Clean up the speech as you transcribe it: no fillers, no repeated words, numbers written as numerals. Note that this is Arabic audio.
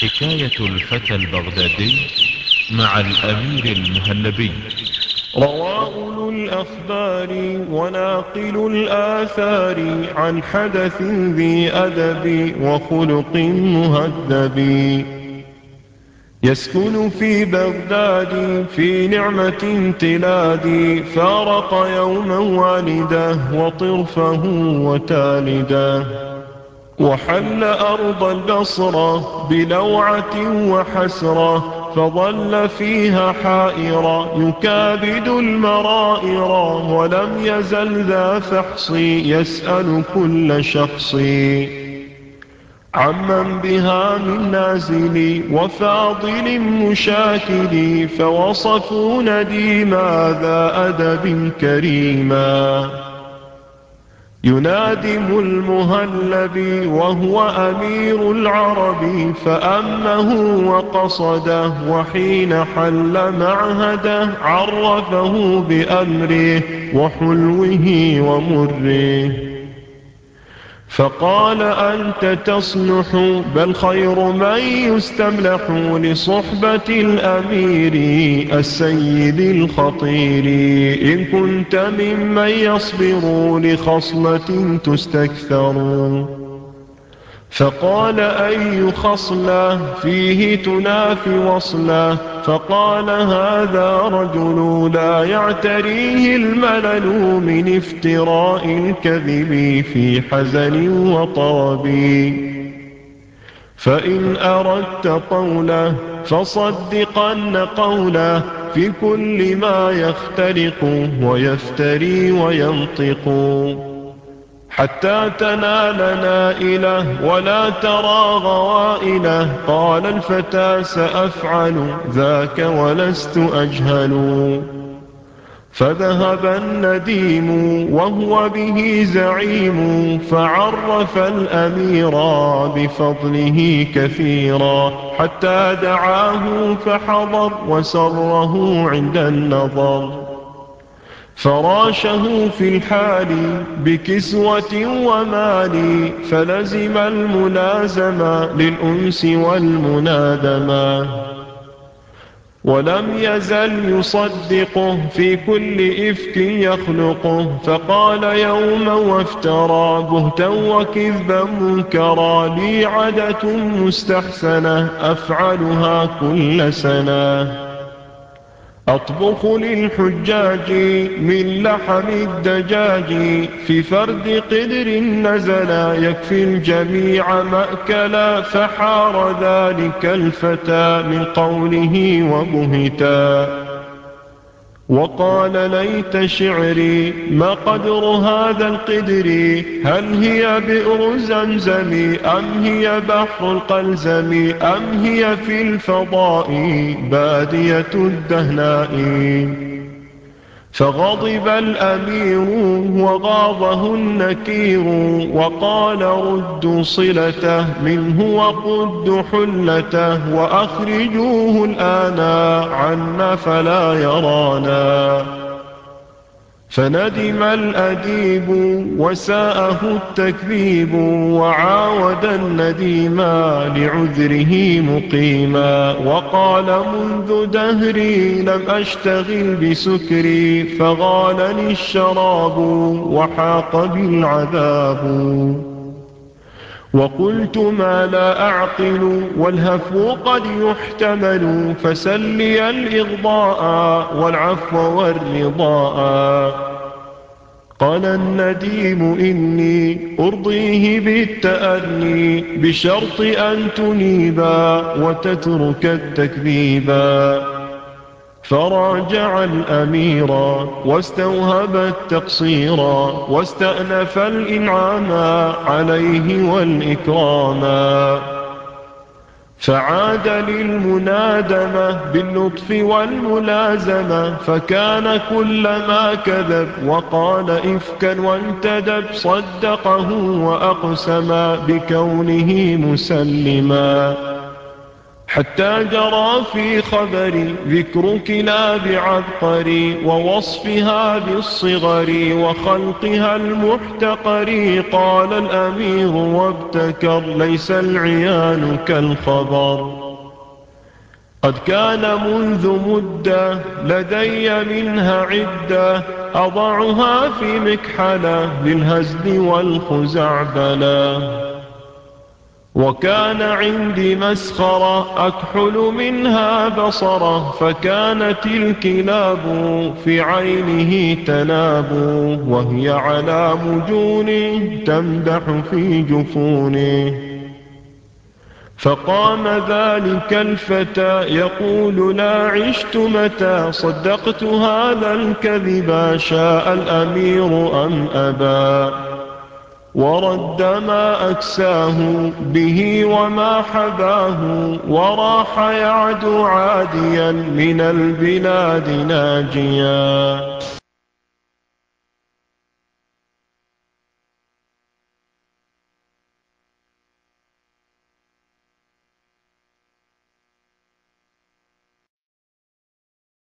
حكاية الفتى البغدادي مع الأمير المهلبي. روى أولو الأخبار وناقل الآثار عن حدث ذي أدب وخلق مهذب، يسكن في بغداد في نعمة امتلاد، فارق يوما والده وطرفه وتالده، وحل أرض البصرة بلوعة وحسرة، فظل فيها حائرا يكابد المرائر، ولم يزل ذا فحص يسأل كل شخص عمن بها من نازل وفاضل مشاكل، فوصفوا نديما ذا أدب كريما، ينادم المهلب وهو أمير العرب، فأمه وقصده وحين حل معهده، عرفه بأمره وحلوه ومره، فقال أنت تصلح بل خير من يستملح لصحبة الأمير السيد الخطير، إن كنت ممن يصبر لخصلة تستكثر. فقال أي خصلة فيه تنافي وصله، فقال هذا رجل لا يعتريه الملل من افتراء الكذب في حزن وطرب، فإن أردت قوله فصدقن قوله في كل ما يختلق ويفتري وينطق، حتى تنال نائله ولا ترى غوائله. قال الفتى سأفعل ذاك ولست أجهل، فذهب النديم وهو به زعيم، فعرف الأمير بفضله كثيرا، حتى دعاه فحضر وسره عند النظر، فراشه في الحال بكسوة ومال، فلزم الملازمة للأنس والمنادمة، ولم يزل يصدقه في كل إفك يخلقه، فقال يوما وافترى بهتا وكذبا منكرا، لي عادة مستحسنة أفعلها كل سنة، أطبخ للحجاج من لحم الدجاج، في فرد قدر نزلا يكفي الجميع مأكلا، فحار ذلك الفتى من قوله وبهتا، وقال ليت شعري ما قدر هذا القدر، هل هي بئر زمزم أم هي بحر القلزم، أم هي في الفضاء بادية الدهناء. فغضب الأمير وغاضه النكير، وقال ردوا صلته منه وقدوا حلته، وأخرجوه الآن عنا فلا يرانا. فندم الأديب وساءه التكذيب، وعاود النديم لعذره مقيما، وقال منذ دهري لم أشتغل بسكري، فغالني الشراب وحاق بالعذاب، وقلت ما لا أعقل والهفو قد يحتمل، فسلي الإغضاء والعفو والرضاء. قال النديم إني أرضيه بالتأني، بشرط أن تنيبا وتترك التكذيبا. فراجع الأمير واستوهب التقصير، واستأنف الإنعام عليه والإكرام، فعاد للمنادمة باللطف والملازمة، فكان كلما كذب وقال إفكا وانتدب، صدقه وأقسم بكونه مسلما، حتى جرى في خبري ذكر كلاب عبقري ووصفها بالصغر وخلقها المحتقر. قال الأمير وابتكر ليس العيان كالخبر. قد كان منذ مدة لدي منها عدة أضعها في مكحلة للهزل والخزعبلة. وكان عندي مسخرة أكحل منها بصرة فكانت الكلاب في عينه تناب وهي على مجونه تمدح في جفونه. فقام ذلك الفتى يقول لا عشت متى صدقت هذا الكذب شاء الأمير أم أبى. ورد ما أكساه به وما حباه وراح يعدو عاديا من البلاد ناجيا.